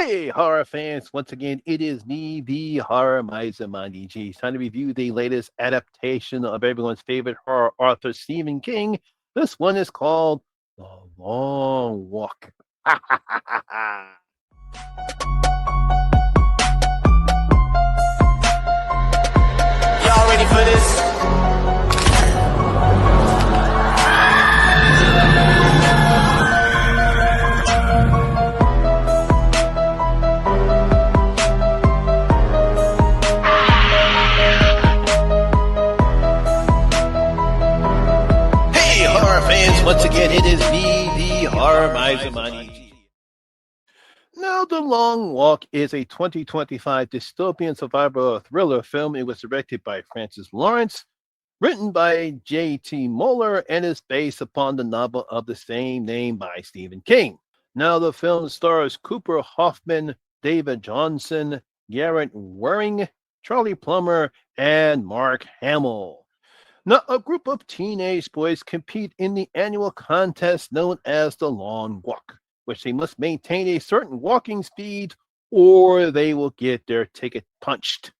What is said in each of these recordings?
Hey, horror fans! Once again, it is me, the Horror Miser Monty G. It's time to review the latest adaptation of everyone's favorite horror author, Stephen King. This one is called The Long Walk. Y'all ready for this? Hey, horror fans! Once again, it is me, the Horror Miser Monty G. Now, The Long Walk is a 2025 dystopian survival thriller film. It was directed by Francis Lawrence, written by J.T. Moeller, and is based upon the novel of the same name by Stephen King. Now, the film stars Cooper Hoffman, David Johnson, Garrett Waring, Charlie Plummer, and Mark Hamill. Now, a group of teenage boys compete in the annual contest known as the Long Walk, which they must maintain a certain walking speed or they will get their ticket punched,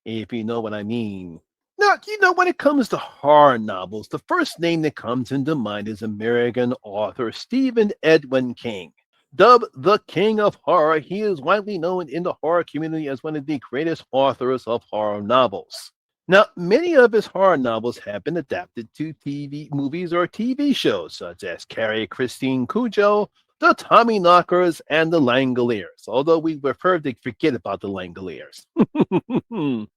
if you know what I mean. Now, when it comes to horror novels, the first name that comes into mind is American author Stephen Edwin King. Dubbed the King of Horror, he is widely known in the horror community as one of the greatest authors of horror novels. Now, many of his horror novels have been adapted to TV movies or TV shows, such as Carrie Christine Cujo, The Tommyknockers, and The Langoliers, although we prefer to forget about The Langoliers. And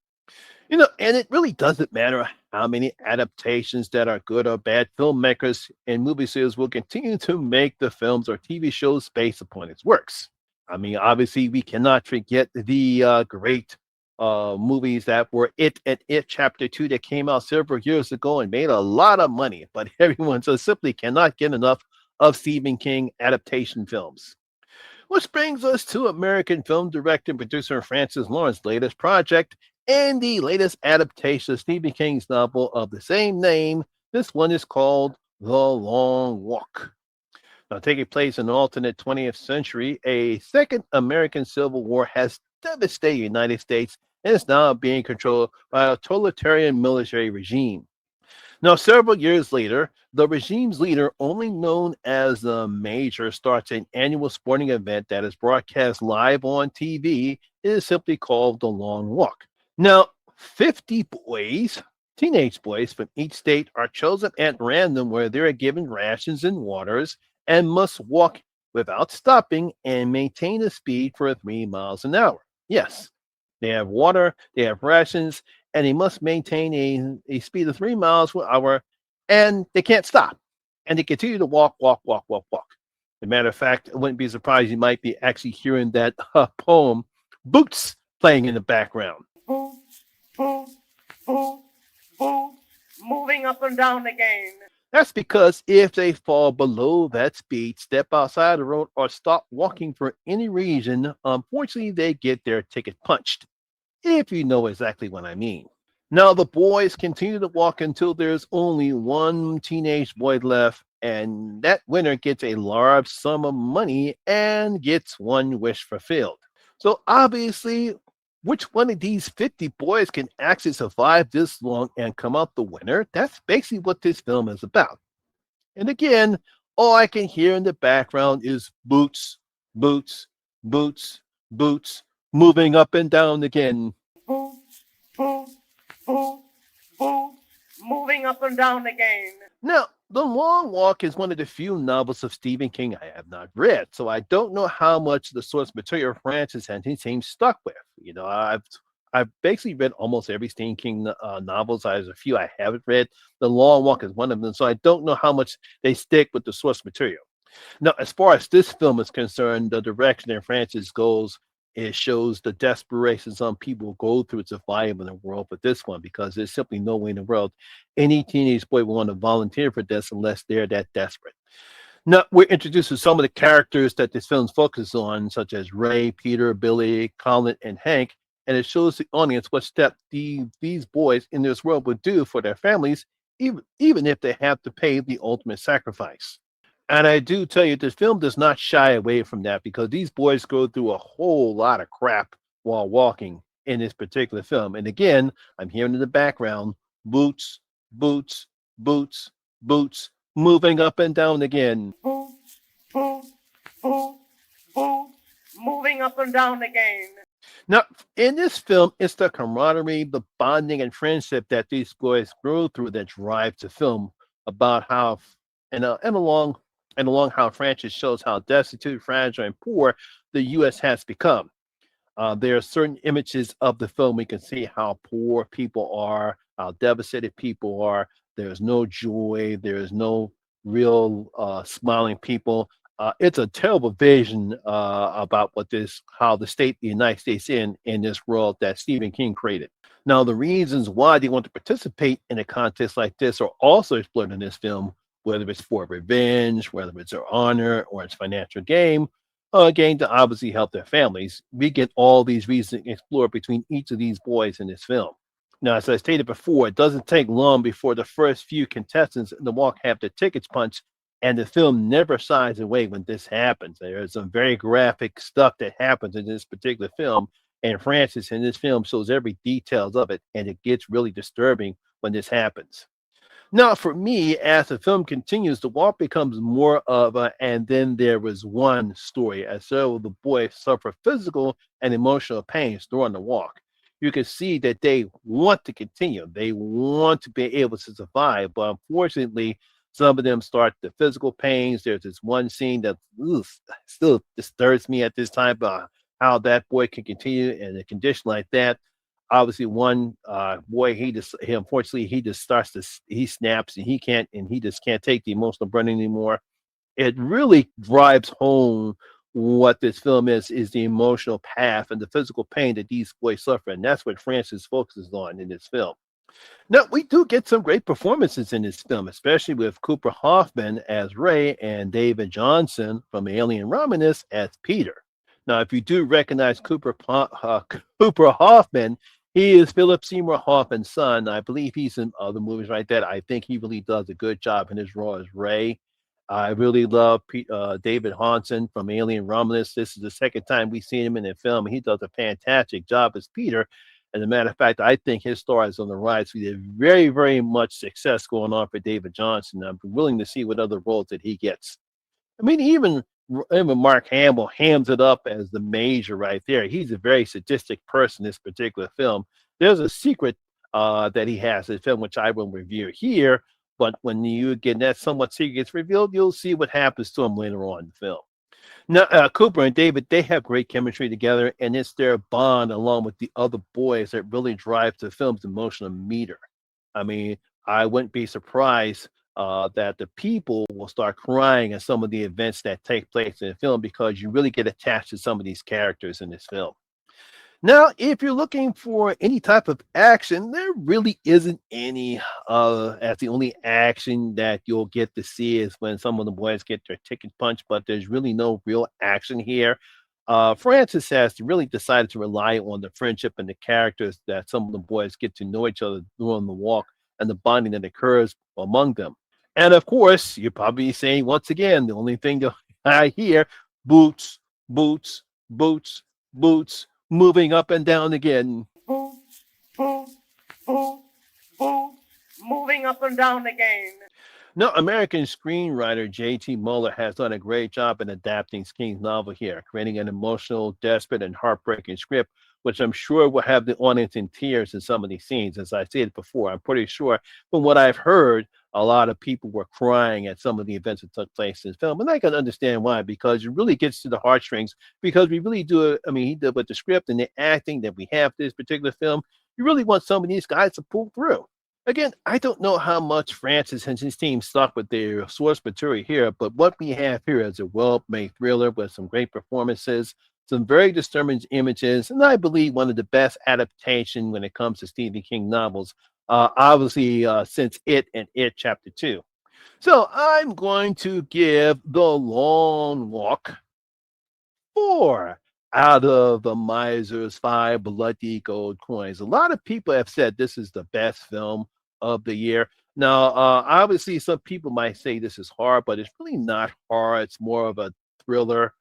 it really doesn't matter how many adaptations that are good or bad. Filmmakers and movie studios will continue to make the films or TV shows based upon its works. I mean, obviously, we cannot forget the great movies that were It and It Chapter 2 that came out several years ago and made a lot of money, but everyone just simply cannot get enough of Stephen King adaptation films. Which brings us to American film director and producer Francis Lawrence's latest project and the latest adaptation of Stephen King's novel of the same name. This one is called The Long Walk. Now, taking place in the alternate 20th century, a second American Civil War has devastated the United States and is now being controlled by a totalitarian military regime. Now, several years later, the regime's leader, only known as the Major, starts an annual sporting event that is broadcast live on TV. It is simply called The Long Walk. Now, 50 boys, teenage boys from each state, are chosen at random where they are given rations and waters and must walk without stopping and maintain a speed for 3 miles an hour. Yes, they have water, they have rations, and they must maintain a speed of 3 miles per hour, and they can't stop. And they continue to walk, walk, walk, walk, walk. As a matter of fact, I wouldn't be surprised you might be actually hearing that poem, Boots, playing in the background. Boots, boots, boots, boots, moving up and down again. That's because if they fall below that speed, step outside the road, or stop walking for any reason, unfortunately, they get their ticket punched, if you know exactly what I mean. Now, the boys continue to walk until there's only one teenage boy left, and that winner gets a large sum of money and gets one wish fulfilled. So, obviously, which one of these 50 boys can actually survive this long and come out the winner? That's basically what this film is about. And again, all I can hear in the background is boots, boots, boots, boots, moving up and down again. Boots, boots, boots, boots, moving up and down again. Now, The Long Walk is one of the few novels of Stephen King I have not read, so I don't know how much the source material Francis and his team stuck with. I've basically read almost every Stephen King novels. There's a few I haven't read. The Long Walk is one of them, so I don't know how much they stick with the source material. Now, as far as this film is concerned, the direction that Francis goes, it shows the desperation some people go through to survive in the world for this one, because there's simply no way in the world any teenage boy will want to volunteer for this unless they're that desperate. Now, we're introduced to some of the characters that this film focuses on, such as Ray, Peter, Billy, Colin, and Hank, and it shows the audience what step these boys in this world would do for their families, even if they have to pay the ultimate sacrifice. And I do tell you, this film does not shy away from that because these boys go through a whole lot of crap while walking in this particular film. And again, I'm hearing in the background boots, boots, boots, boots, moving up and down again. Boots, boots, boots, boots, moving up and down again. Now, in this film, it's the camaraderie, the bonding, and friendship that these boys grow through that drives the film about how, and along how Francis shows how destitute, fragile, and poor the U.S. has become. There are certain images of the film we can see how poor people are, how devastated people are. There's no joy. There's no real smiling people. It's a terrible vision about how the state the United States in this world that Stephen King created. Now, the reasons why they want to participate in a contest like this are also explored in this film, whether it's for revenge, whether it's their honor, or it's financial gain to obviously help their families. We get all these reasons explored between each of these boys in this film. Now, as I stated before, it doesn't take long before the first few contestants in the walk have their tickets punched, and the film never shies away when this happens. There is some very graphic stuff that happens in this particular film, and Francis in this film shows every details of it, and it gets really disturbing when this happens. Now, for me, as the film continues, the walk becomes more of a and then there was one story, as so the boys suffer physical and emotional pains during the walk. You can see that they want to continue. They want to be able to survive, but unfortunately, some of them start the physical pains. There's this one scene that still disturbs me at this time, how that boy can continue in a condition like that. Obviously, one boy, he unfortunately he just starts to he snaps and he just can't take the emotional burden anymore. It really drives home what this film is the emotional path and the physical pain that these boys suffer, and that's what Francis focuses on in this film. Now, we do get some great performances in this film, especially with Cooper Hoffman as Ray and David Johnson from Alien Romulus as Peter. Now, if you do recognize Cooper Hoffman, he is Philip Seymour Hoffman's son. I believe he's in other movies like that. I think he really does a good job in his role as Ray. I really love David Hansen from Alien Romulus. This is the second time we've seen him in a film. He does a fantastic job as Peter. As a matter of fact, I think his star is on the rise. We have very, very much success going on for David Johnson. I'm willing to see what other roles that he gets. I mean, even Mark Hamill hams it up as the major right there. He's a very sadistic person in this particular film. There's a secret that he has in the film, which I will review here. But when you get that somewhat secret gets revealed, you'll see what happens to him later on in the film. Now, Cooper and David, they have great chemistry together, and it's their bond along with the other boys that really drives the film's emotional meter. I mean, I wouldn't be surprised that the people will start crying at some of the events that take place in the film because you really get attached to some of these characters in this film. Now, if you're looking for any type of action, there really isn't any. As the only action that you'll get to see is when some of the boys get their ticket punched, but there's really no real action here. Francis has really decided to rely on the friendship and the characters that some of the boys get to know each other during the walk and the bonding that occurs among them. And of course, you're probably saying once again, the only thing that I hear boots, boots, boots, boots, moving up and down again. Boots, boots, boots, boots, moving up and down again. Now, American screenwriter J.T. Muller has done a great job in adapting King's novel here, creating an emotional, desperate, and heartbreaking script, which I'm sure will have the audience in tears in some of these scenes. As I said before, I'm pretty sure from what I've heard, a lot of people were crying at some of the events that took place in the film. And I can understand why, because it really gets to the heartstrings, because we really do, I mean, he did with the script and the acting that we have for this particular film, you really want some of these guys to pull through. Again, I don't know how much Francis and his team stuck with their source material here, but what we have here is a well-made thriller with some great performances, some very disturbing images, and I believe one of the best adaptation when it comes to Stephen King novels. Obviously, since It and It Chapter Two. So I'm going to give The Long Walk 4 out of the Miser's 5 bloody gold coins. A lot of people have said this is the best film of the year. Now, obviously, some people might say this is horror, but it's really not horror. It's more of a thriller.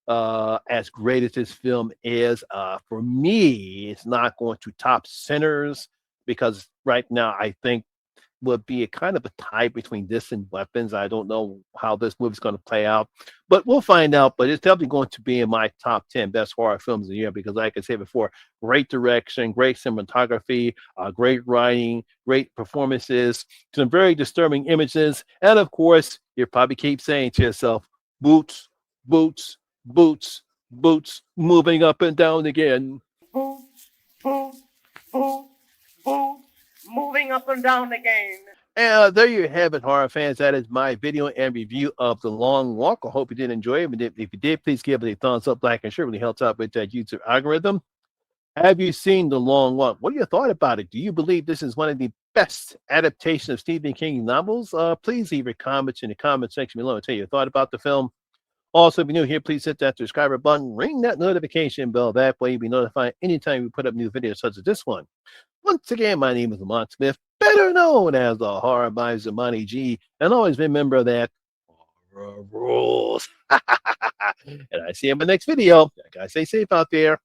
As great as this film is, for me, it's not going to top Sinners because right now I think would be a kind of a tie between this and Weapons. I don't know how this movie's going to play out, but we'll find out. But it's definitely going to be in my top 10 best horror films of the year because, like I said before, great direction, great cinematography, great writing, great performances, some very disturbing images. And of course, you probably keep saying to yourself, boots, boots, boots, boots, moving up and down again. Boots, boots, boots, boots, moving up and down again. And there you have it, horror fans. That is my video and review of The Long Walk. I hope you did enjoy it. If you did, please give it a thumbs up, like, and share. It really helps out with that YouTube algorithm. Have you seen The Long Walk? What are your thoughts about it? Do you believe this is one of the best adaptations of Stephen King novels? Please leave your comments in the comment section below and tell your thought about the film. Also, if you're new here, please hit that subscribe button, ring that notification bell. That way you'll be notified anytime we put up new videos such as this one. Once again, my name is Lamont Smith, better known as the Horror by Zamani G, and always remember that horror rules. And I see you in my next video. Guys, stay safe out there.